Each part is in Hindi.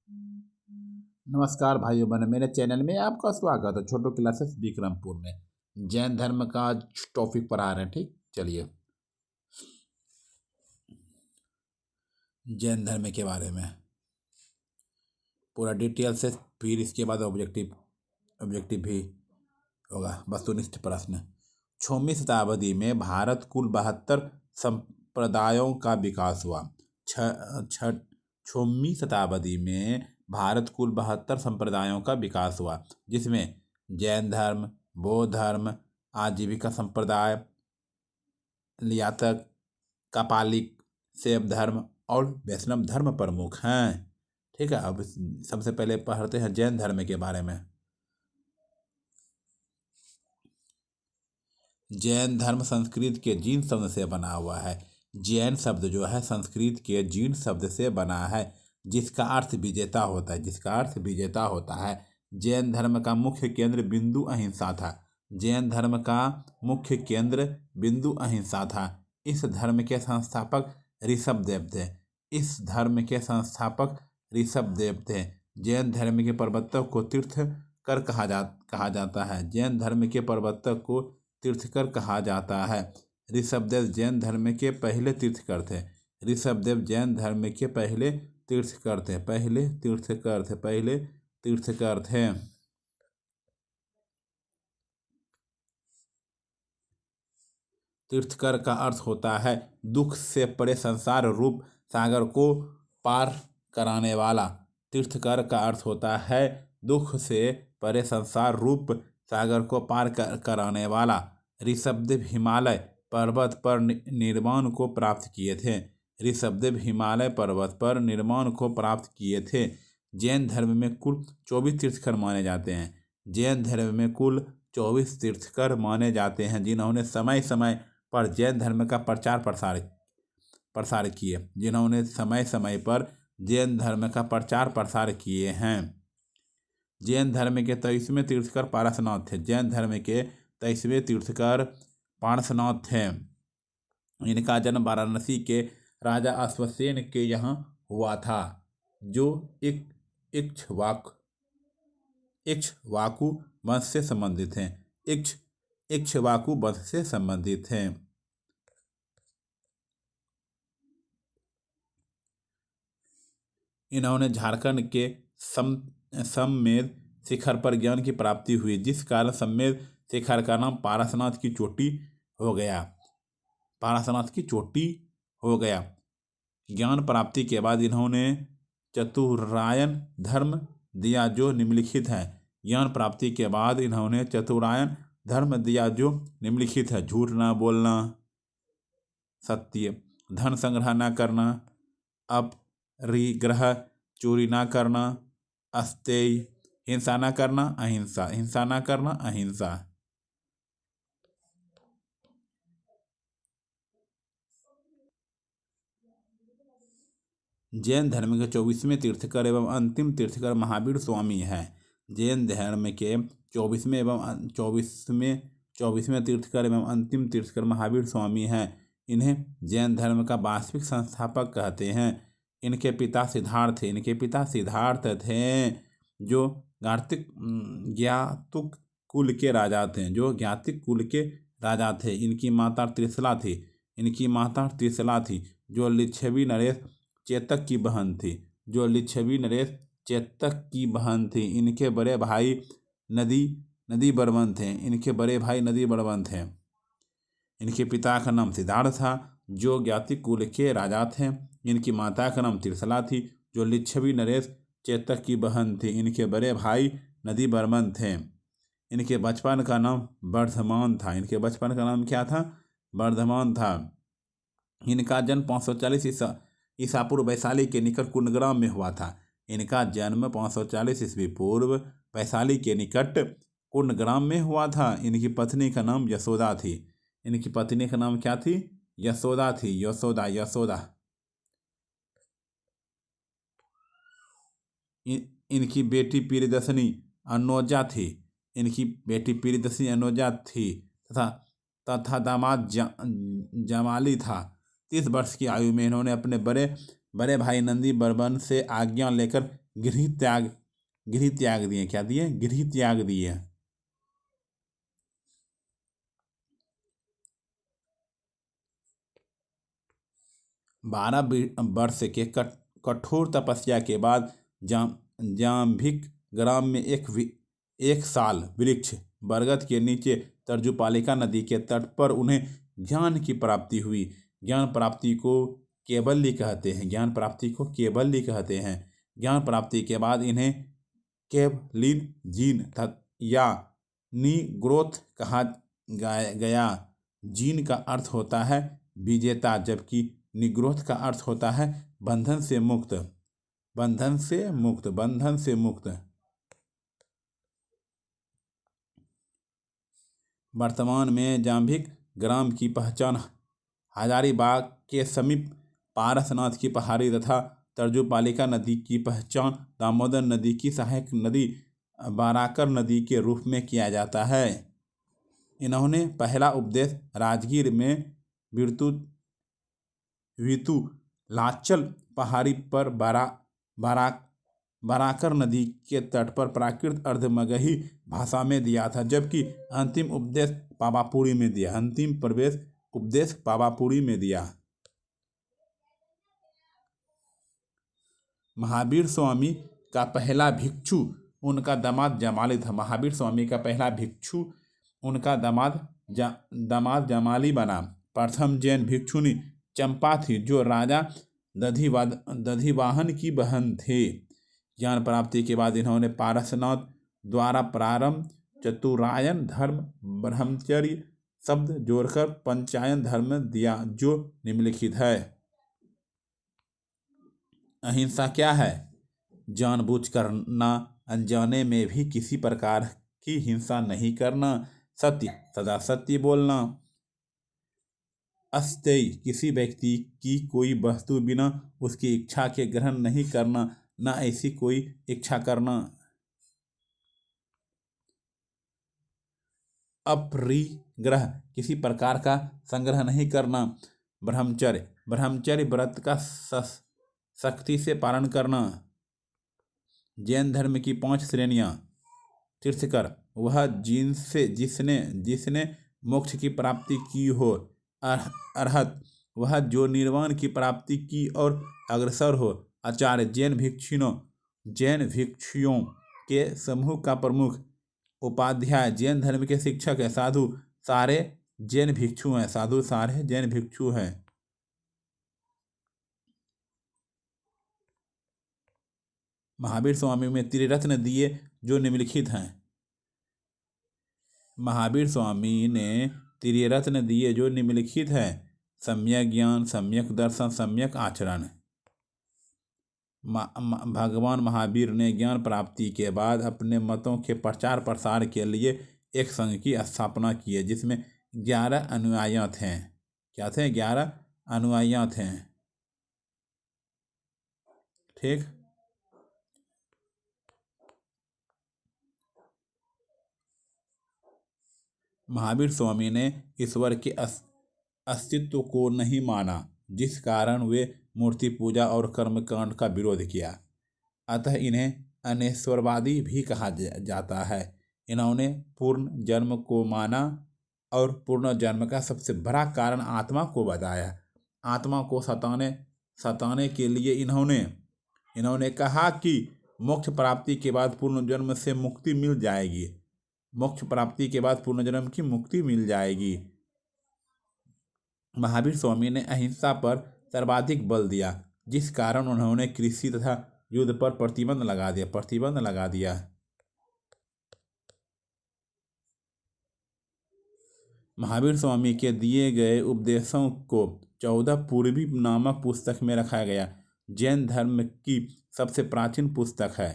नमस्कार भाइयों बहनों, मेरे चैनल में आपका स्वागत है। छोटू क्लासेस विक्रमपुर में जैन धर्म का टॉपिक पढ़ा रहे हैं। ठीक, चलिए जैन धर्म के बारे में पूरा डिटेल से, फिर इसके बाद ऑब्जेक्टिव ऑब्जेक्टिव भी होगा। वस्तुनिष्ठ प्रश्न। 6वीं शताब्दी में भारत कुल 72 संप्रदायों का विकास हुआ। 6वीं शताब्दी में भारत कुल 72 संप्रदायों का विकास हुआ, जिसमें जैन धर्म, बौद्ध धर्म, आजीविका संप्रदाय, लियातक, कापालिक, शैव धर्म और वैष्णव धर्म प्रमुख हैं। ठीक है, अब सबसे पहले पढ़ते हैं जैन धर्म के बारे में। जैन धर्म संस्कृत के जीन शब्द से बना हुआ है। जैन शब्द जो है संस्कृत के जीन शब्द से बना है, जिसका अर्थ विजेता होता है। जैन धर्म का मुख्य केंद्र बिंदु अहिंसा था। जैन धर्म का मुख्य केंद्र बिंदु अहिंसा था। इस धर्म के संस्थापक ऋषभदेव थे। जैन धर्म के प्रवर्तक को तीर्थकर कहा जाता है। जैन धर्म के प्रवर्तक को तीर्थकर कहा जाता है। ऋषभदेव जैन धर्म के पहले तीर्थकर थे। ऋषभदेव जैन धर्म के पहले तीर्थकर थे। तीर्थकर का अर्थ होता है दुख से परे संसार रूप सागर को पार कराने वाला। तीर्थकर का अर्थ होता है दुख से परे संसार रूप सागर को पार कराने वाला। ऋषभदेव हिमालय पर्वत पर निर्वाण को प्राप्त किए थे। जैन धर्म में कुल 24 तीर्थकर माने जाते हैं। जिन्होंने समय समय पर जैन धर्म का प्रचार प्रसार किए हैं। जैन धर्म के 23वें तीर्थकर पारसनाथ थे। इनका जन्म वाराणसी के राजा अश्वसेन के यहाँ हुआ था, जो इक्ष्वाकु वंश से संबंधित हैं। इन्होंने झारखंड के सममेध शिखर पर ज्ञान की प्राप्ति हुई, जिस कारण सममेध शिखर का नाम पारसनाथ की चोटी हो गया। ज्ञान प्राप्ति के बाद इन्होंने चतुरायन धर्म दिया, जो निम्नलिखित है। झूठ न बोलना, सत्य, धन संग्रह न करना, अपरिग्रह, चोरी न करना, अस्तेय, हिंसा न करना, अहिंसा। जैन धर्म के 24वें तीर्थकर एवं अंतिम तीर्थकर महावीर स्वामी हैं। जैन धर्म के 24वें तीर्थकर एवं अंतिम तीर्थकर महावीर स्वामी हैं। इन्हें जैन धर्म का वास्तविक संस्थापक कहते हैं। इनके पिता सिद्धार्थ थे, जो ज्ञातुक कुल के राजा थे। इनकी माता त्रिशला थी, जो लिच्छवी नरेश चेतक की बहन थी। इनके बड़े भाई नदी बर्मन थे। इनके पिता का नाम सिद्धार्थ था, जो ज्ञातिक कुल के राजा थे। इनकी माता का नाम त्रिशला थी, जो लिच्छवी नरेश चेतक की बहन थी। इनके बड़े भाई नदी बर्मन थे। इनके बचपन का नाम वर्धमान था। वर्धमान था। इनका जन्म 540 ईसा पूर्व वैशाली के निकट कुंडग्राम में हुआ था। इनका जन्म 540 ईस्वी पूर्व वैशाली के निकट कुंडग्राम में हुआ था। इनकी पत्नी का नाम यशोदा थी। इनकी पत्नी का नाम क्या थी? यशोदा थी। यशोदा। इनकी बेटी प्रियदर्शनी अनोजा थी तथा दामाद जमाली था। 30 वर्ष की आयु में इन्होंने अपने बड़े भाई नंदी बर्मन से आज्ञा लेकर गृह त्याग दिए। क्या दिए? गृह त्याग दिए। 12 वर्ष के कठोर तपस्या के बाद जाम्भिक ग्राम में एक साल वृक्ष बरगद के नीचे तर्जुपालिका नदी के तट पर उन्हें ज्ञान की प्राप्ति हुई। ज्ञान प्राप्ति को केवल्य कहते हैं। ज्ञान प्राप्ति को केवल्य कहते हैं। ज्ञान प्राप्ति के बाद इन्हें केवलिन जीन या निग्रोथ कहा गया। जीन का अर्थ होता है विजेता, जबकि निग्रोथ का अर्थ होता है बंधन से मुक्त। बंधन से मुक्त, बंधन से मुक्त। वर्तमान में जाम्भिक ग्राम की पहचान हजारीबाग के समीप पारसनाथ की पहाड़ी तथा तर्जुपालिका नदी की पहचान दामोदर नदी की सहायक नदी बाराकर नदी के रूप में किया जाता है। इन्होंने पहला उपदेश राजगीर में वितुलाचल पहाड़ी पर बाराकर नदी के तट पर प्राकृत अर्धमगही भाषा में दिया था, जबकि अंतिम उपदेश पावापुरी में दिया। अंतिम उपदेश पावापुरी में दिया। महावीर स्वामी का पहला भिक्षु उनका दामाद जमाली था। महावीर स्वामी का पहला भिक्षु उनका दामाद जमाली बना। प्रथम जैन भिक्षुनी चंपा थी, जो राजा दधिवाहन की बहन थे। ज्ञान प्राप्ति के बाद इन्होंने पारसनाथ द्वारा प्रारंभ चतुरायन धर्म ब्रह्मचर्य शब्द जोड़कर पंचायन धर्म दिया, जो निम्नलिखित है। अहिंसा क्या है? जानबूझकर ना अनजाने में भी किसी प्रकार की हिंसा नहीं करना। सत्य, सदा सत्य बोलना। अस्तेय, किसी व्यक्ति की कोई वस्तु बिना उसकी इच्छा के ग्रहण नहीं करना, ना ऐसी कोई इच्छा करना। अपरिग्रह, किसी प्रकार का संग्रह नहीं करना। ब्रह्मचर्य, ब्रह्मचर्य व्रत का सख्ती से पालन करना। जैन धर्म की 5 श्रेणियां। तीर्थकर, वह जिसने मोक्ष की प्राप्ति की हो। अरहत, वह जो निर्वाण की प्राप्ति की और अग्रसर हो। आचार्य, जैन भिक्षुओं के समूह का प्रमुख। उपाध्याय, जैन धर्म के शिक्षक है। साधु, सारे जैन भिक्षु हैं। साधु सारे जैन भिक्षु हैं। महावीर स्वामी में त्रिरत्न दिए, जो निम्नलिखित हैं। महावीर स्वामी ने त्रिरत्न दिए, जो निम्नलिखित हैं। सम्यक ज्ञान, सम्यक दर्शन, सम्यक आचरण। भगवान महावीर ने ज्ञान प्राप्ति के बाद अपने मतों के प्रचार प्रसार के लिए एक संघ की स्थापना की है, जिसमें 11 अनुयायी थे। क्या थे? 11 अनुयायी थे। ठीक। महावीर स्वामी ने ईश्वर के अस्तित्व को नहीं माना, जिस कारण वे मूर्ति पूजा और कर्मकांड का विरोध किया। अतः इन्हें अनेश्वरवादी भी कहा जाता है। इन्होंने पूर्ण जन्म को माना और पूर्ण जन्म का सबसे बड़ा कारण आत्मा को बताया। आत्मा को सताने के लिए इन्होंने कहा कि मोक्ष प्राप्ति के बाद पूर्ण जन्म से मुक्ति मिल जाएगी। मोक्ष प्राप्ति के बाद पूर्ण जन्म की मुक्ति मिल जाएगी। महावीर स्वामी ने अहिंसा पर सर्वाधिक बल दिया, जिस कारण उन्होंने कृषि तथा युद्ध पर प्रतिबंध लगा दिया। महावीर स्वामी के दिए गए उपदेशों को 14 पूर्वी नामक पुस्तक में रखा गया। जैन धर्म की सबसे प्राचीन पुस्तक है।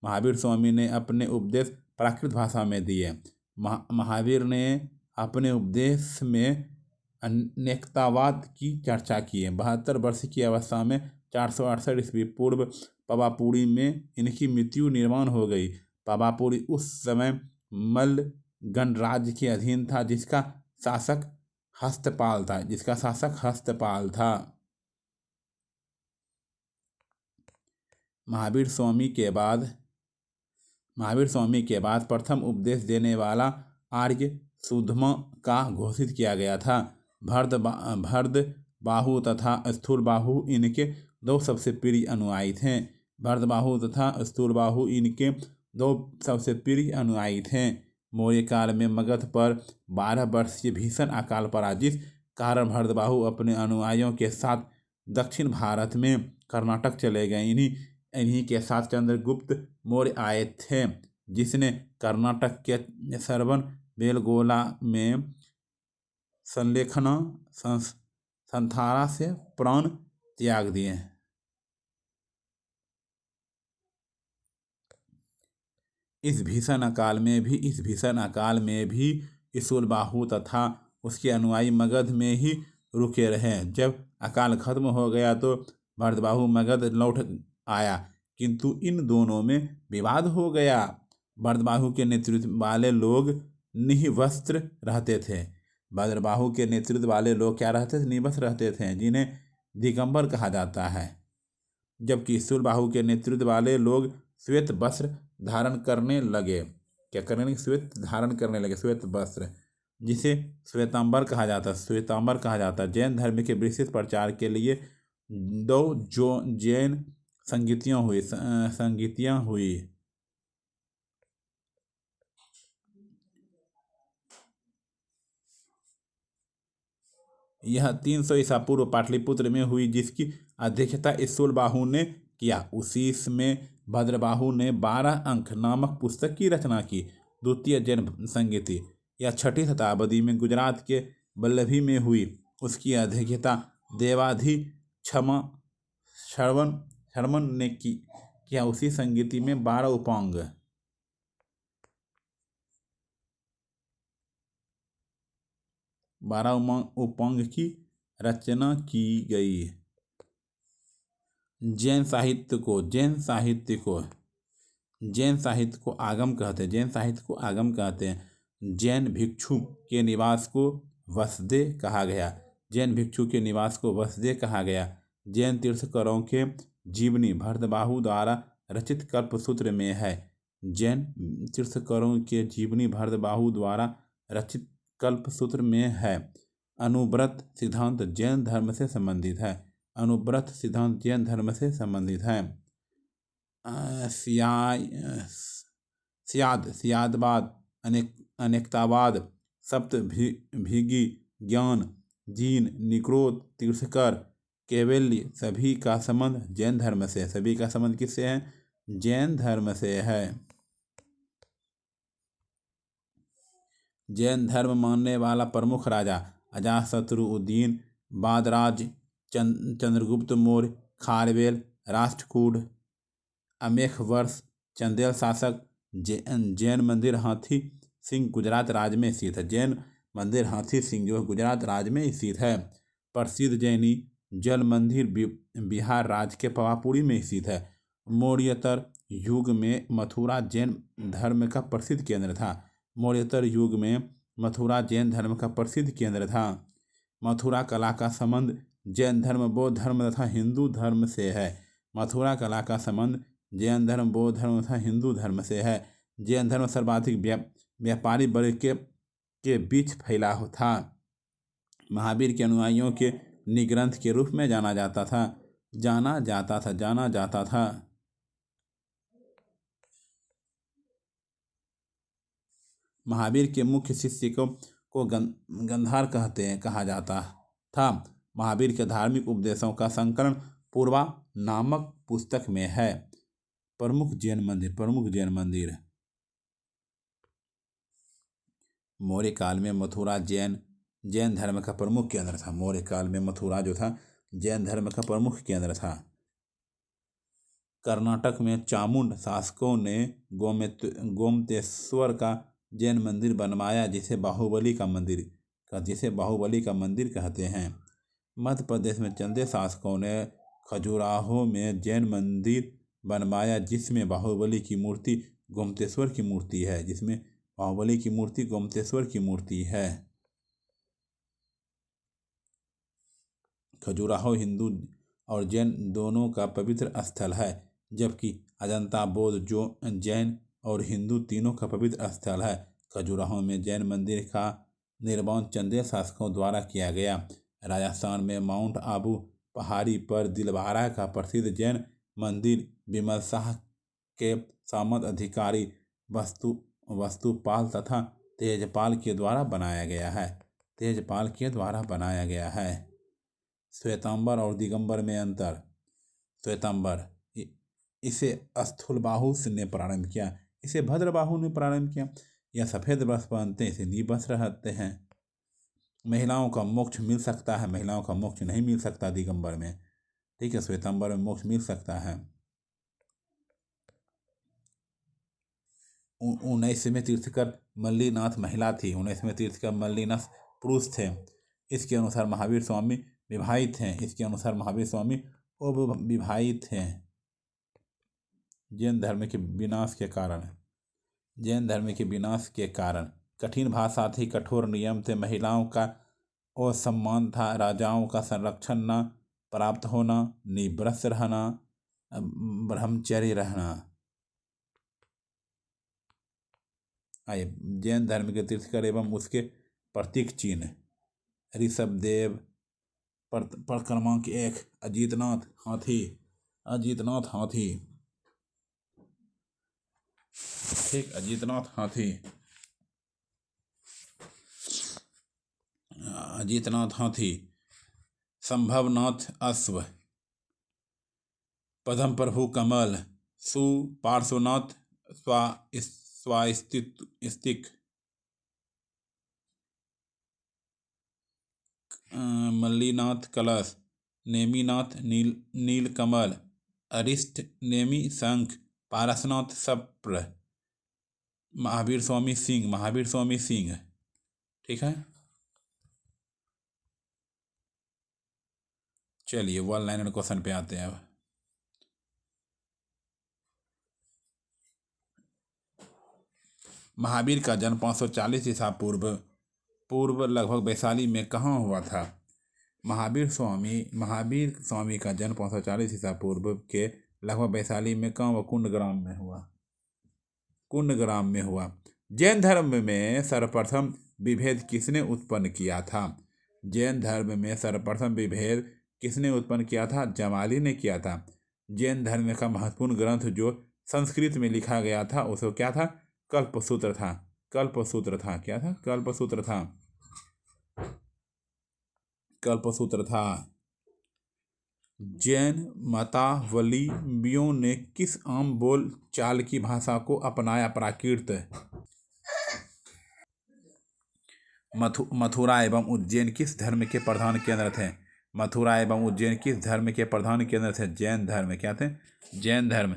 महावीर स्वामी ने अपने उपदेश प्राकृत भाषा में दिए। महावीर ने अपने उपदेश में अनेकतावाद की चर्चा की है। 72 वर्ष की अवस्था में 468 ईस्वी पूर्व पावापुरी में इनकी मृत्यु निर्वाण हो गई। पावापुरी उस समय मल्ल गणराज्य के अधीन था, जिसका शासक हस्तपाल था। महावीर स्वामी के बाद प्रथम उपदेश देने वाला आर्य सुधमा का घोषित किया गया था। भरतबाहु तथा स्थूलबाहु इनके दो सबसे प्रिय अनुयायी थे। भरतबाहु तथा स्थूलबाहु इनके दो सबसे प्रिय अनुयायी थे। मौर्य काल में मगध पर 12 वर्षीय भीषण अकाल पड़ा, जिस कारण भरतबाहु अपने अनुयायियों के साथ दक्षिण भारत में कर्नाटक चले गए। इन्हीं के साथ चंद्रगुप्त मौर्य आए थे, जिसने कर्नाटक के सरवन बेलगोला में संलेखना संथारा से प्राण त्याग दिए। इस भीषण अकाल में भी स्थूलबाहु तथा उसके अनुयायी मगध में ही रुके रहे। जब अकाल खत्म हो गया तो भरतबाहु मगध लौट आया, किंतु इन दोनों में विवाद हो गया। भरतबाहु के नेतृत्व वाले लोग निवस्त्र रहते थे। भरतबाहु के नेतृत्व वाले लोग क्या रहते थे? निवस्त्र रहते थे, जिन्हें दिगंबर कहा जाता है। जबकि स्थूलबाहु के नेतृत्व वाले लोग श्वेत वस्त्र धारण करने लगे। क्या करने लगे? श्वेत धारण करने लगे, श्वेत वस्त्र, जिसे श्वेतांबर कहा जाता है। जैन धर्म के विस्तृत प्रचार के लिए दो जैन संगीतियाँ हुई। यह 300 ईसा पूर्व पाटलिपुत्र में हुई, जिसकी अध्यक्षता स्थूलबाहु ने किया। उसी में भद्रबाहु ने 12 अंक नामक पुस्तक की रचना की। द्वितीय जैन संगीति यह 6वीं शताब्दी में गुजरात के वल्लभी में हुई। उसकी अध्यक्षता देवाधि शर्मन ने किया। उसी संगीति में 12 उपांग की रचना की गई। जैन साहित्य को आगम कहते हैं। जैन भिक्षु के निवास को वसदे कहा गया। जैन तीर्थंकरों के जीवनी भरतबाहु द्वारा रचित कल्पसूत्र में है। जैन तीर्थंकरों के जीवनी भरतबाहु द्वारा रचित कल्पसूत्र में है। अनुव्रत सिद्धांत जैन धर्म से संबंधित है। सियादवाद, अनेकतावाद, सप्तभिगी ज्ञान, जीन, निक्रोध, तीर्थंकर, कैवल्य सभी का संबंध जैन धर्म से। सभी का संबंध किससे है? जैन धर्म से है। जैन धर्म मानने वाला प्रमुख राजा अजातशत्रु, बादराज, चंद्रगुप्त मौर्य, खारवेल, राष्ट्रकूट, अमेखवर्ष, चंदेल शासक। जैन मंदिर हाथी सिंह गुजरात राज्य में स्थित है। जैन मंदिर हाथी सिंह जो गुजरात राज्य में स्थित है। प्रसिद्ध जैनी जल मंदिर बिहार राज्य के पवापुरी में स्थित है। मौर्योत्तर युग में मथुरा जैन धर्म का प्रसिद्ध केंद्र था। मथुरा कला का संबंध जैन धर्म, बौद्ध धर्म तथा हिंदू धर्म से है। जैन धर्म सर्वाधिक व्यापारी वर्ग के बीच फैला था। महावीर के अनुयायियों के निग्रंथ के रूप में जाना जाता था। महावीर के मुख्य शिष्य को गंधार कहा जाता था। महावीर के धार्मिक उपदेशों का संकलन पूर्वा नामक पुस्तक में है। प्रमुख जैन मंदिर। मौर्य काल में मथुरा जैन धर्म का प्रमुख केंद्र था। मौर्य काल में मथुरा जो था जैन धर्म का प्रमुख केंद्र था। कर्नाटक में चामुंड शासकों ने गोमतेश्वर का जैन मंदिर बनवाया, जिसे बाहुबली का मंदिर कहते हैं। मध्य प्रदेश में चंदेल शासकों ने खजुराहो में जैन मंदिर बनवाया, जिसमें बाहुबली की मूर्ति गोमतेश्वर की मूर्ति है। खजुराहो हिंदू और जैन दोनों का पवित्र स्थल है। जबकि अजंता बोध जो जैन और हिंदू तीनों का पवित्र स्थल है। खजुराहो में जैन मंदिर का निर्माण चंदेल शासकों द्वारा किया गया। राजस्थान में माउंट आबू पहाड़ी पर दिलवारा का प्रसिद्ध जैन मंदिर विमल शाह के सामंत अधिकारी वस्तुपाल तथा तेजपाल के द्वारा बनाया गया है। श्वेतांबर और दिगंबर में अंतर। श्वेतांबर इसे स्थूलबाहु ने प्रारंभ किया, इसे भद्रबाहु ने प्रारंभ किया। यह सफेद वस्त्र पहनते हैं, इसे निवस्त्र रहते हैं। महिलाओं का मोक्ष मिल सकता है, महिलाओं का मोक्ष नहीं मिल सकता दिगंबर में, ठीक है। श्वेतांबर में मोक्ष मिल सकता है। 19वें तीर्थकर मल्लीनाथ महिला थी, 19वें तीर्थकर मल्लीनाथ पुरुष थे। इसके अनुसार महावीर स्वामी विवाहित हैं, इसके अनुसार महावीर स्वामी विवाहित हैं। जैन धर्म के विनाश के कारण कठिन भाषा थी, कठोर नियम थे, महिलाओं का असम्मान था, राजाओं का संरक्षण न प्राप्त होना, निवृत्त रहना, ब्रह्मचर्य रहना। आइए, जैन धर्म के तीर्थकर एवं उसके प्रतीक चिन्ह। ऋषभदेव क्रमांक 1 अजीतनाथ हाथी, ठीक, अजीतनाथ हाथी। संभवनाथ अश्व, पद्म प्रभु कमल, सुपार्श्वनाथ स्वास्तिक, मल्लीनाथ कलश, नेमिनाथ नीलकमल, अरिष्ट नेमि शंख, पारसनाथ सप्र, महावीर स्वामी सिंह, ठीक है। चलिए वन लाइनर क्वेश्चन पे आते हैं अब। महावीर का जन्म 540 ईसा पूर्व लगभग वैशाली में कहाँ हुआ था? महावीर स्वामी का जन्म 540 ईसा पूर्व के लगभग वैशाली में कहाँ हुआ? कुंडग्राम में हुआ। जैन धर्म में सर्वप्रथम विभेद किसने उत्पन्न किया था? जमाली ने किया था। जैन धर्म का महत्वपूर्ण ग्रंथ जो संस्कृत में लिखा गया था उसको क्या था? कल्पसूत्र था। जैन मतावलंबियों ने किस आम बोल चाल की भाषा को अपनाया? प्राकृत। मथुरा एवं उज्जैन किस धर्म के प्रधान केंद्र थे? जैन धर्म। क्या थे? जैन धर्म।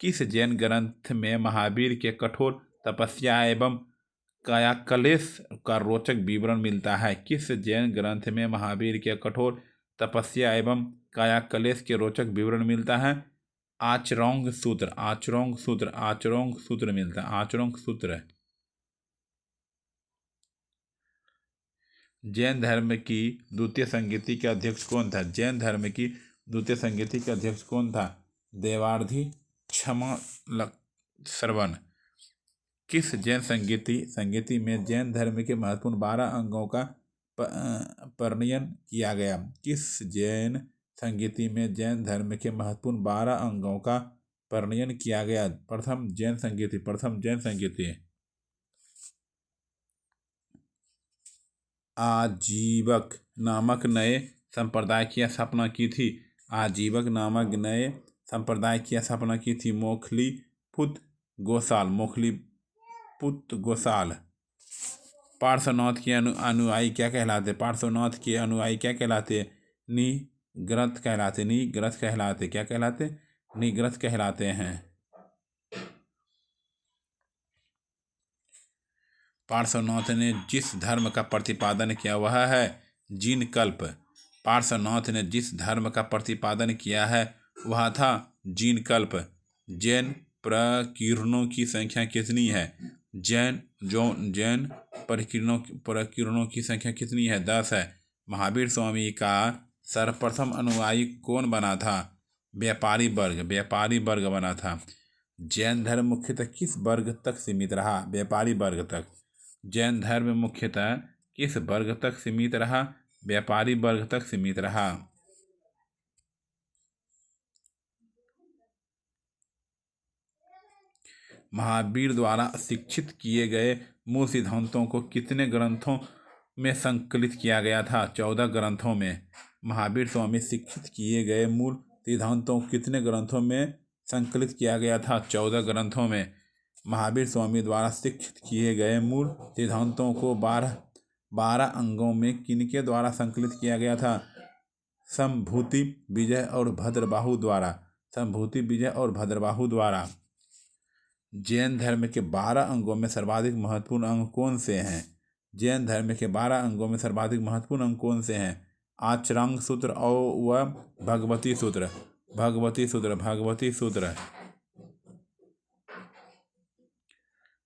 किस जैन ग्रंथ में महावीर के कठोर तपस्या एवं कायाकलेश का रोचक विवरण मिलता है? किस जैन ग्रंथ में महावीर के कठोर तपस्या एवं कायाकलेश के रोचक विवरण मिलता है? आचरौंग सूत्र मिलता है। आचरौंग सूत्र। जैन धर्म की द्वितीय संगीति के अध्यक्ष कौन था? देवार्धी क्षमा श्रवण। किस जैन संगीति में जैन धर्म के महत्वपूर्ण 12 अंगों का परिणयन किया गया? किस जैन संगीति में जैन धर्म के महत्वपूर्ण 12 अंगों का परिणयन किया गया? प्रथम जैन संगीति। आजीवक नामक नए संप्रदाय की स्थापना की थी। मोखलीपुत गोसाल। पार्श्वनाथ के अनुयायी क्या कहलाते? निग्रत कहलाते हैं। पार्श्वनाथ ने जिस धर्म का प्रतिपादन किया वह है जीन कल्प। जीन कल्प। जैन प्रकीर्णों की संख्या कितनी है? जैन प्रकीर्णों की संख्या कितनी है? 10 है। महावीर स्वामी का सर्वप्रथम अनुयायी कौन बना था? व्यापारी वर्ग बना था। जैन धर्म मुख्यतः किस वर्ग तक सीमित रहा? व्यापारी वर्ग तक। जैन धर्म मुख्यतः किस वर्ग तक सीमित रहा? व्यापारी वर्ग तक सीमित रहा। महावीर द्वारा शिक्षित किए गए मूल सिद्धांतों को कितने ग्रंथों में संकलित किया गया था? 14 ग्रंथों में। महावीर स्वामी शिक्षित किए गए मूल सिद्धांतों को कितने ग्रंथों में संकलित किया गया था? 14 ग्रंथों में। महावीर स्वामी द्वारा शिक्षित किए गए मूल सिद्धांतों को 12 अंगों में किनके द्वारा संकलित किया गया था? संभूति, विजय और भद्रबाहु द्वारा। संभूति, विजय और भद्रबाहु द्वारा। जैन धर्म के 12 अंगों में सर्वाधिक महत्वपूर्ण अंग कौन से हैं? जैन धर्म के 12 अंगों में सर्वाधिक महत्वपूर्ण अंग कौन से हैं? आचरांग सूत्र और व भगवती सूत्र।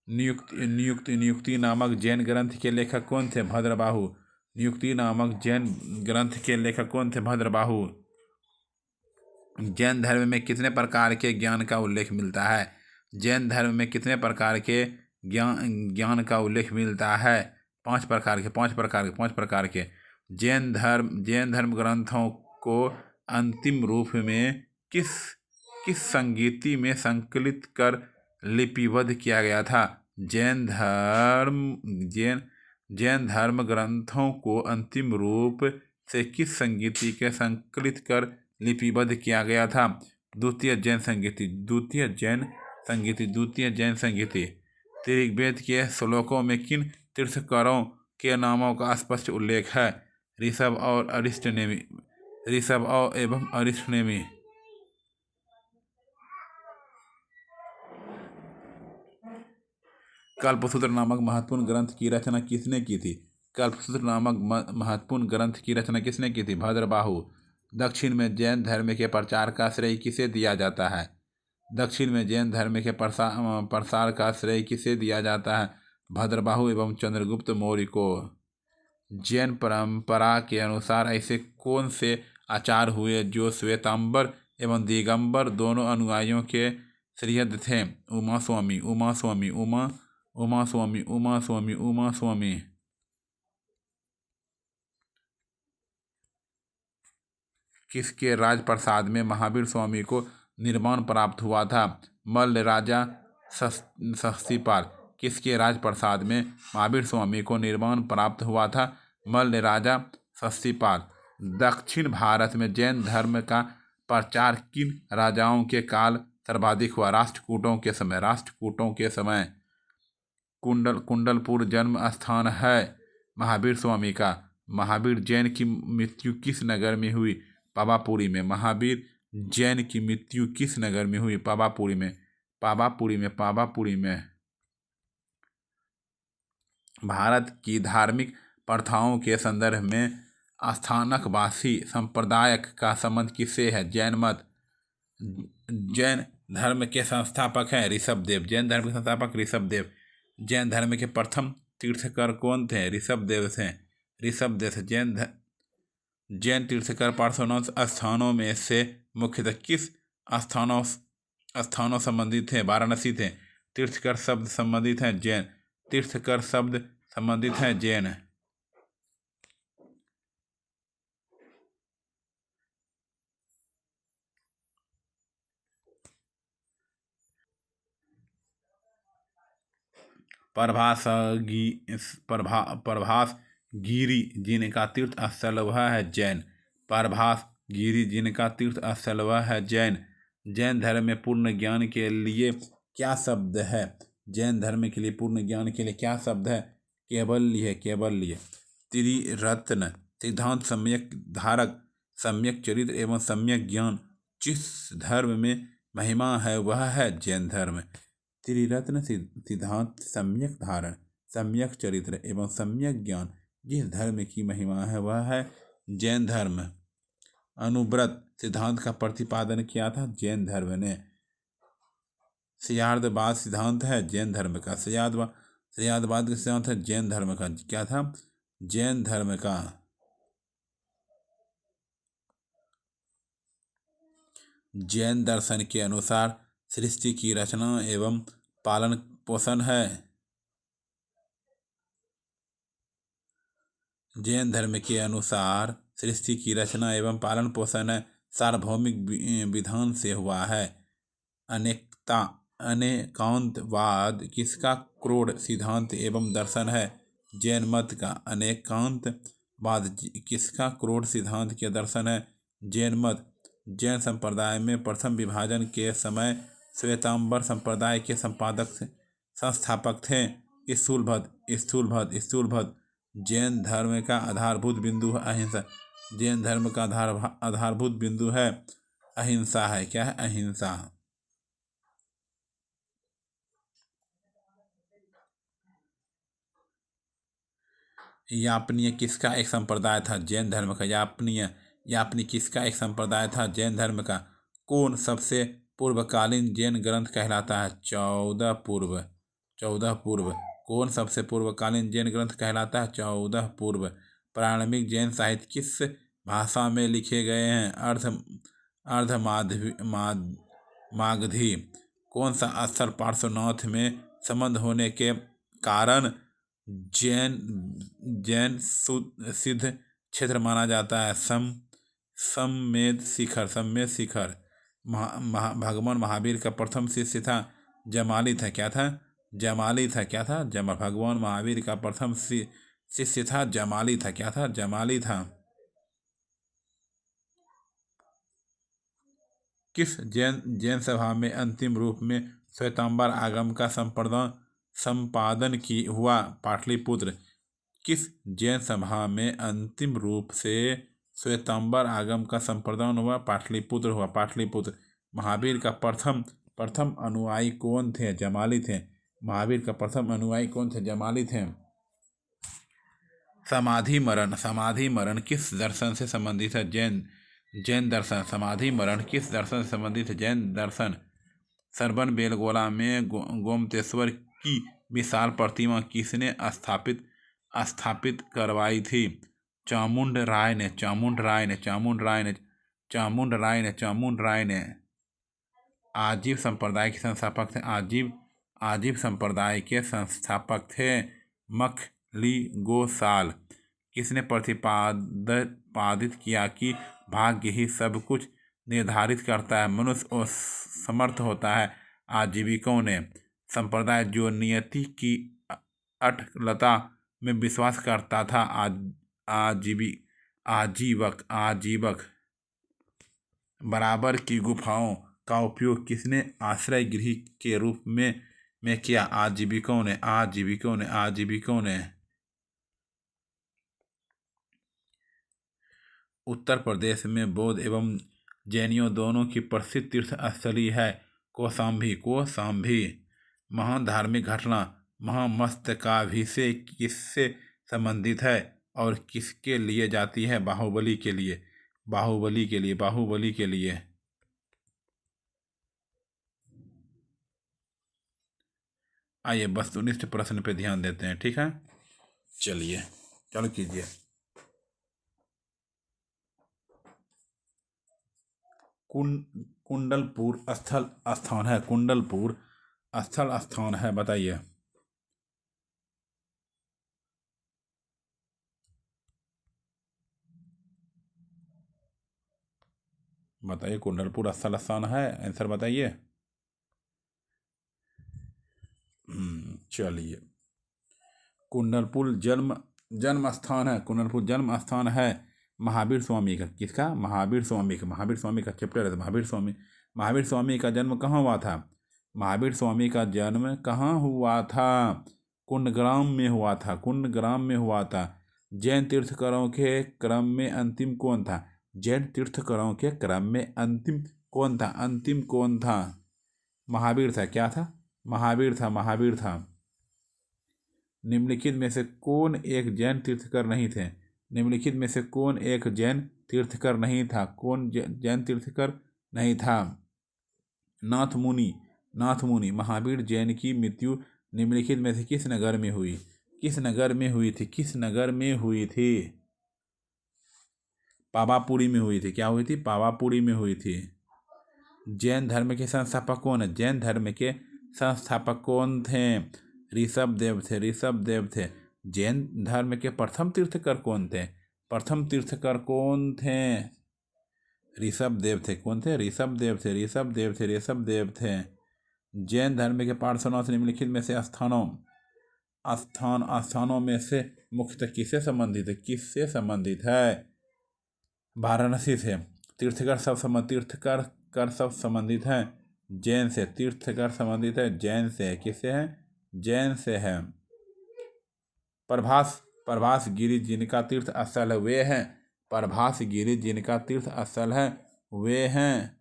नियुक्ति नामक जैन ग्रंथ के लेखक कौन थे? भद्रबाहु। नियुक्ति नामक जैन ग्रंथ के लेखक कौन थे? भद्रबाहु। जैन धर्म में कितने प्रकार के ज्ञान का उल्लेख मिलता है? जैन धर्म में कितने प्रकार के ज्ञान का उल्लेख मिलता है? 5 प्रकार के। जैन धर्म ग्रंथों को अंतिम रूप में किस संगीति में संकलित कर लिपिबद्ध किया गया था? जैन धर्म ग्रंथों को अंतिम रूप से किस संगीति के संकलित कर लिपिबद्ध किया गया था? द्वितीय जैन संगीति। ऋग्वेद के श्लोकों में किन तीर्थंकरों के नामों का स्पष्ट उल्लेख है? ऋषभ एवं अरिष्टनेमि। कल्पसूत्र नामक महत्वपूर्ण ग्रंथ की रचना किसने की थी? कल्पसूत्र नामक महत्वपूर्ण ग्रंथ की रचना किसने की थी? भद्रबाहु। दक्षिण में जैन धर्म के प्रचार का श्रेय किसे दिया जाता है? दक्षिण में जैन धर्म के प्रसार का श्रेय किसे दिया जाता है? भद्रबाहु एवं चंद्रगुप्त मौर्य को। जैन परंपरा के अनुसार ऐसे कौन से आचार्य हुए जो श्वेतांबर एवं दिगंबर दोनों अनुयायियों के श्रीहद थे? उमा स्वामी। किसके राजप्रसाद में महावीर स्वामी को निर्वाण प्राप्त हुआ था? मल्ल राजा शक्तिपाल। किसके राजप्रसाद में महावीर स्वामी को निर्वाण प्राप्त हुआ था? मल्ल राजा शक्तिपाल। दक्षिण भारत में जैन धर्म का प्रचार किन राजाओं के काल सर्वाधिक हुआ? राष्ट्रकूटों के समय। कुंडलपुर जन्म स्थान है महावीर स्वामी का। महावीर जैन की मृत्यु किस नगर में हुई? पावापुरी में। महावीर जैन की मृत्यु किस नगर में हुई? पावापुरी में। भारत की धार्मिक प्रथाओं के संदर्भ में स्थानकवासी संप्रदाय का संबंध किससे है? जैन मत। जैन धर्म के संस्थापक हैं ऋषभदेव। जैन धर्म के प्रथम तीर्थंकर कौन थे? ऋषभदेव थे। जैन तीर्थंकर पार्श्वनाथ स्थानों में से मुख्यतः किस स्थानों संबंधित थे? वाराणसी थे। तीर्थंकर शब्द संबंधित हैं जैन। प्रभास गिरी जिनका तीर्थ स्थल वह है जैन। प्रभास गिरी जिनका तीर्थ स्थल वह है जैन। जैन धर्म में पूर्ण ज्ञान के लिए क्या शब्द है? जैन धर्म के लिए पूर्ण ज्ञान के लिए क्या शब्द है? केवल्य। त्रिरत्न सिद्धांत, सम्यक धारक, सम्यक चरित्र एवं सम्यक ज्ञान जिस धर्म में महिमा है वह है जैन धर्म। त्रिरत्न सिद्धांत, सम्यक धारण, सम्यक चरित्र एवं सम्यक ज्ञान जिस धर्म की महिमा है वह है जैन धर्म। अनुव्रत सिद्धांत का प्रतिपादन किया था जैन धर्म ने। सह्याद्रवाद सिद्धांत है जैन धर्म का। सह्याद्रवाद का सिद्धांत है जैन धर्म का। क्या था? जैन धर्म का। जैन दर्शन के अनुसार सृष्टि की रचना एवं पालन पोषण है। जैन धर्म के अनुसार सृष्टि की रचना एवं पालन पोषण सार्वभौमिक विधान से हुआ है। अनेकता अनेकांतवाद किसका क्रोध सिद्धांत एवं दर्शन है? जैन मत का। अनेकांतवाद किसका क्रोध सिद्धांत के दर्शन है? जैन मत। जैन संप्रदाय में प्रथम विभाजन के समय श्वेतांबर संप्रदाय के संस्थापक थे स्थूलभद्र। जैन धर्म का आधारभूत बिंदु है अहिंसा। जैन धर्म का आधारभूत बिंदु है अहिंसा है। क्या है? अहिंसा। यापनीय किसका एक संप्रदाय था? जैन धर्म का। यापनीय किसका एक संप्रदाय था? जैन धर्म का। कौन सबसे पूर्वकालीन जैन ग्रंथ कहलाता है? 14 पूर्व। कौन सबसे पूर्वकालीन जैन ग्रंथ कहलाता है? 14 पूर्व। प्रारंभिक जैन साहित्य किस भाषा में लिखे गए हैं? मागधी। कौन सा स्थल पार्श्वनाथ में संबंध होने के कारण जैन सिद्ध क्षेत्र माना जाता है? सम्मेद शिखर। भगवान महावीर का प्रथम शिष्य था जमाली था। क्या था? जमाली था। क्या था? भगवान महावीर का प्रथम शिष्य था जमाली था। क्या था? जमाली था। किस जैन सभा में अंतिम रूप में श्वेतांबर आगम का संपादन की हुआ? पाटलिपुत्र। किस जैन सभा में अंतिम रूप से श्वेतांबर आगम का संपादन हुआ? पाटलिपुत्र। महावीर का प्रथम अनुयायी कौन थे? जमाली थे। महावीर का प्रथम अनुयायी कौन थे? जमाली थे। समाधि मरण किस दर्शन से संबंधित है? जैन दर्शन। समाधि मरण किस दर्शन से संबंधित है? जैन दर्शन। सरबन बेलगोला में गोमतेश्वर की विशाल प्रतिमा किसने स्थापित करवाई थी? चामुंड राय ने। आजीव संप्रदाय के संस्थापक थे। आजीव संप्रदाय के संस्थापक थे मखलिगोसाल। किसने प्रतिपादित किया कि भाग्य ही सब कुछ निर्धारित करता है, मनुष्य असमर्थ होता है? आजीविकों ने। संप्रदाय जो नियति की अटकलता में विश्वास करता था? आजीवक। बराबर की गुफाओं का उपयोग किसने आश्रय गृह के रूप में किया? आजीविकों ने। उत्तर प्रदेश में बौद्ध एवं जैनियों दोनों की प्रसिद्ध तीर्थ स्थली है कौशाम्बी। महान धार्मिक घटना महामस्तकाभिषेक किससे संबंधित है और किसके लिए जाती है? बाहुबली के लिए। आइए वस्तुनिष्ठ प्रश्न पे ध्यान देते हैं। ठीक है, चलो कीजिए। कुंडलपुर स्थल स्थान है। बताइए। कुंडलपुर स्थल स्थान है। आंसर बताइए। चलिए, कुंडलपुर जन्म स्थान है महावीर स्वामी का। किसका? महावीर स्वामी का चैप्टर है। महावीर स्वामी का जन्म कहाँ हुआ था? महावीर स्वामी का जन्म कहाँ हुआ था? कुंडग्राम में हुआ था। जैन तीर्थंकरों के क्रम में अंतिम कौन था? अंतिम कौन था? महावीर था। क्या था? महावीर था। निम्नलिखित में से कौन एक जैन तीर्थंकर नहीं थे? कौन जैन तीर्थंकर नहीं था? नाथ मुनि। महावीर जैन की मृत्यु निम्नलिखित में से किस नगर में हुई थी? पावापुरी में हुई थी। क्या हुई थी? पावापुरी में हुई थी। जैन धर्म के संस्थापक कौन है? जैन धर्म के संस्थापक कौन थे? ऋषभ देव थे, ऋषभ देव थे। जैन धर्म के प्रथम तीर्थकर कौन थे? प्रथम तीर्थकर कौन थे? ऋषभ देव थे। कौन थे? ऋषभ देव थे, ऋषभ देव थे, ऋषभ देव थे। जैन धर्म के पार्षदों से निम्नलिखित में से स्थानों में से मुख्यतः किससे संबंधित है? किससे संबंधित है? वाराणसी से। तीर्थकर सब संबंधित हैं जैन से। तीर्थकर संबंधित है जैन से। किससे है? जैन से है। प्रभास गिरि जिनका तीर्थ स्थल है वे हैं। प्रभास गिरि जिनका तीर्थ स्थल है वे हैं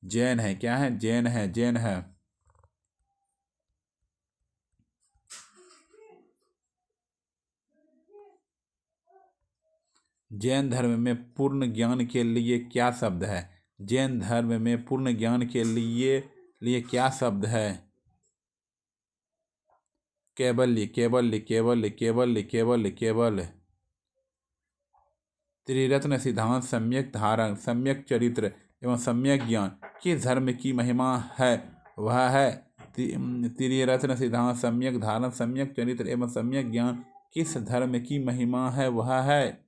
जैन है। क्या है? जैन है, जैन है। जैन धर्म में पूर्ण ज्ञान के लिए क्या शब्द है? जैन धर्म में पूर्ण ज्ञान के लिए क्या शब्द है? केवल्य, केवल्य, केवल्य, केवल्य, केवल्य, केवल्य। त्रिरत्न सिद्धांत, सम्यक धारण, सम्यक चरित्र एवं सम्यक ज्ञान किस धर्म की महिमा है? वह है त्रिरत्न सिद्धांत, सम्यक धारण, सम्यक चरित्र एवं सम्यक ज्ञान किस धर्म की महिमा है? वह है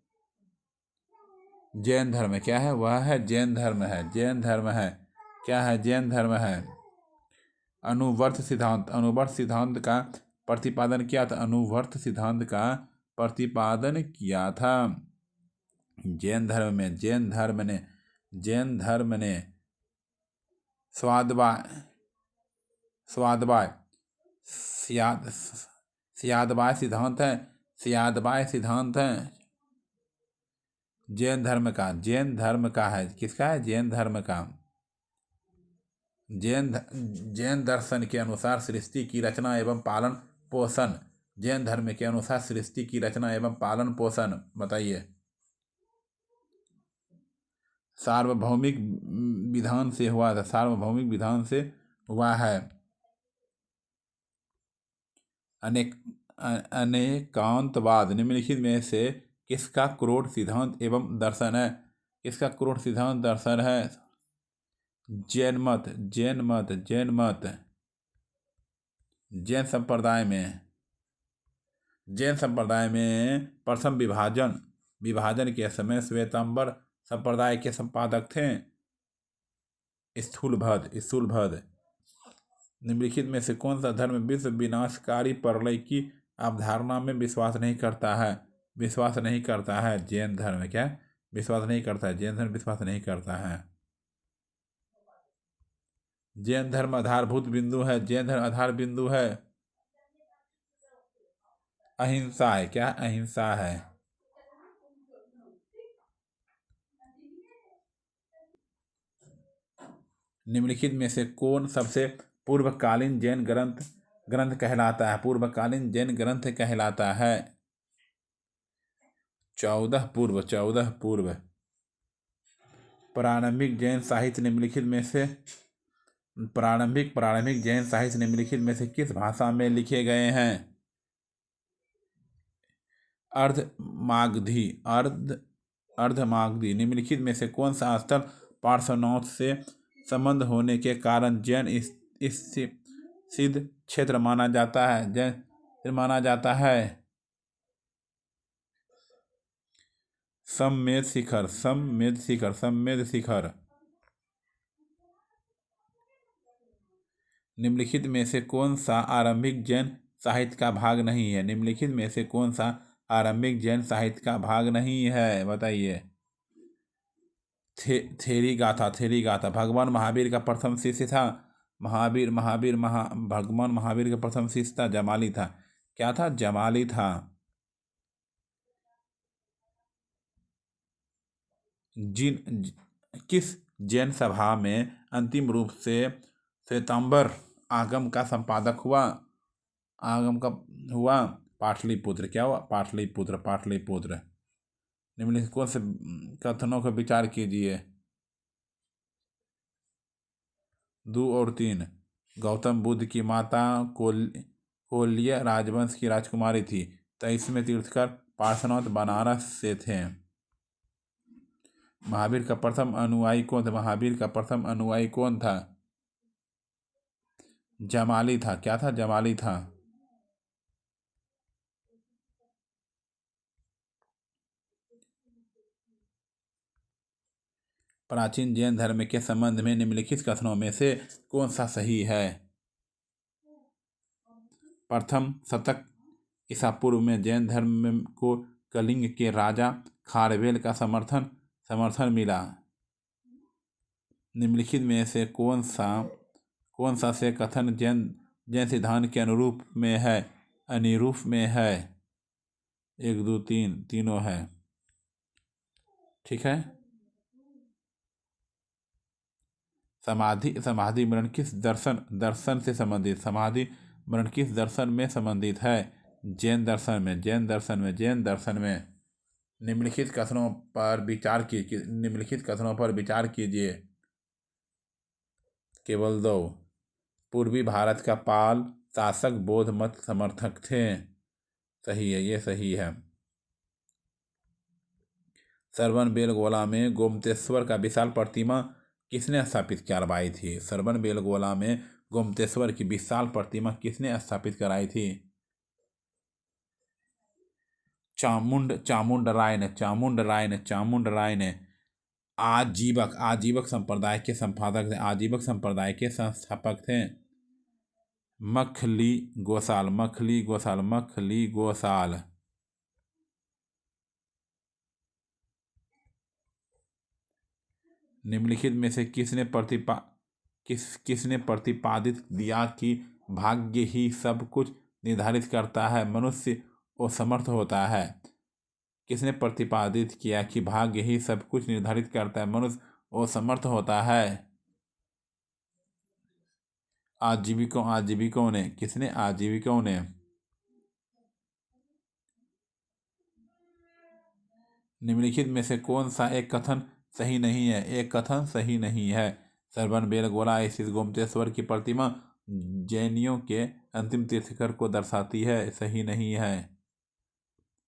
जैन धर्म। क्या है? वह है जैन धर्म है, जैन धर्म है। क्या है? जैन धर्म है। अनुवर्त सिद्धांत, अनुवर्त सिद्धांत का प्रतिपादन किया था। अनुवर्त सिद्धांत का प्रतिपादन किया था जैन धर्म में। जैन धर्म ने स्यादबाय सिद्धांत है, स्यादबाय सिद्धांत है जैन धर्म का है। किसका है? जैन धर्म का। जैन दर्शन के अनुसार सृष्टि की रचना एवं पालन पोषण। जैन धर्म के अनुसार सृष्टि की रचना एवं पालन पोषण बताइए। सार्वभौमिक विधान से हुआ था। सार्वभौमिक विधान से हुआ है। अनेकांतवाद निम्नलिखित में से किसका क्रोध सिद्धांत एवं दर्शन है? किसका क्रोध सिद्धांत दर्शन है? जैन मत, जैन मत, जैन मत। जैन संप्रदाय में प्रथम विभाजन के समय श्वेतांबर संप्रदाय के संपादक थे स्थूलभद्र। निम्नलिखित में से कौन सा धर्म विश्व विनाशकारी प्रलय की अवधारणा में विश्वास नहीं करता है? जैन धर्म। क्या? विश्वास नहीं करता है। जैन धर्म विश्वास नहीं करता है। जैन धर्म आधारभूत बिंदु है। जैन धर्म आधार बिंदु है अहिंसा है। क्या? अहिंसा है। निम्नलिखित में से कौन सबसे पूर्वकालीन जैन ग्रंथ कहलाता है? पूर्वकालीन जैन ग्रंथ कहलाता है 14 पूर्व। प्रारंभिक जैन साहित्य निम्नलिखित में से किस भाषा में लिखे गए हैं? अर्धमागधी। निम्नलिखित में से कौन सा स्थल पार्श्वनाथ से संबंध होने के कारण जैन सिद्ध क्षेत्र माना जाता है? सम्मेद शिखर। निम्नलिखित में से कौन सा आरंभिक जैन साहित्य का भाग नहीं है? निम्नलिखित में से कौन सा आरंभिक जैन साहित्य का भाग नहीं है? बताइए। थेरी गाथा। भगवान महावीर का प्रथम शिष्य था भगवान महावीर का प्रथम शिष्य था जमाली था। क्या था? जमाली था। किस जैन सभा में अंतिम रूप से श्वेतांबर आगम का संपादक हुआ? पाटलिपुत्र। क्या हुआ? पाटलिपुत्र। निम्नलिखित कौन से कथनों का विचार कीजिए। 2 और 3। गौतम बुद्ध की माता कोल्य राजवंश की राजकुमारी थी। 23वें तीर्थकर पार्श्वनाथ बनारस से थे। महावीर का प्रथम अनुयायी कौन था? महावीर का प्रथम अनुयायी कौन था? जमाली था। क्या था? जमाली था। प्राचीन जैन धर्म के संबंध में निम्नलिखित कथनों में से कौन सा सही है? प्रथम शतक ईसा पूर्व में जैन धर्म को कलिंग के राजा खारवेल का समर्थन मिला। निम्नलिखित में से कौन सा से कथन जैन सिद्धांत के अनुरूप में है, अनिरूप में है? 1 2 3 तीनों है। ठीक है। समाधि मरण किस दर्शन से संबंधित? समाधि मरण किस दर्शन में संबंधित है? जैन दर्शन में। निम्नलिखित कथनों पर विचार कीजिए। केवल 2। पूर्वी भारत का पाल शासक बौद्ध मत समर्थक थे। सही है, ये सही है। सरवन बेलगोला में गोमतेश्वर का विशाल प्रतिमा किसने स्थापित करवाई थी? सरवन बेलगोला में गोमतेश्वर की विशाल प्रतिमा किसने स्थापित कराई थी? चामुंड राय ने। आजीवक संप्रदाय के संपादक थे। आजीवक संप्रदाय के संस्थापक थे। मखली गोसाल। निम्नलिखित में से किसने प्रतिपादित दिया कि भाग्य ही सब कुछ निर्धारित करता है, मनुष्य असमर्थ होता है? किसने प्रतिपादित किया कि भाग्य ही सब कुछ निर्धारित करता है, मनुष्य असमर्थ होता है? आजीविकों ने। किसने? आजीविकों ने। निम्नलिखित में से कौन सा एक कथन सही नहीं है? एक कथन सही नहीं है। सरवन बेलगोला स्थित गोमतेश्वर की प्रतिमा जैनियों के अंतिम तीर्थंकर को दर्शाती है। सही नहीं है।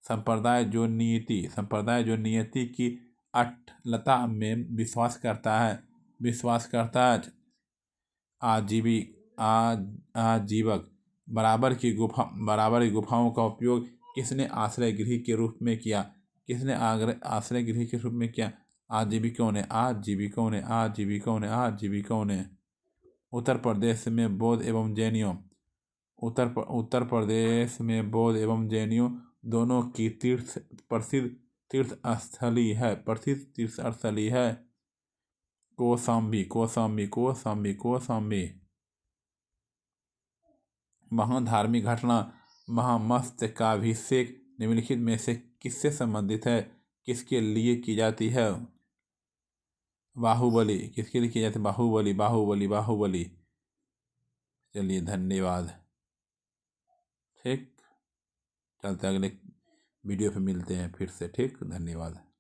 संप्रदाय जो नियति की अटलता में विश्वास करता है। आजीवक। बराबर की गुफाओं का उपयोग किसने आश्रय गृह के रूप में किया? आजीविकों ने। उत्तर प्रदेश में बौद्ध एवं जैनियों दोनों की प्रसिद्ध तीर्थस्थली है। कौशाम्बी। महाधार्मिक घटना महामस्तकाभिषेक निम्नलिखित में से किससे संबंधित है? किसके लिए की जाती है? बाहुबली। किसके लिए की जाती है? बाहुबली। चलिए, धन्यवाद। ठीक, चलते अगले वीडियो पे मिलते हैं फिर से। ठीक, धन्यवाद।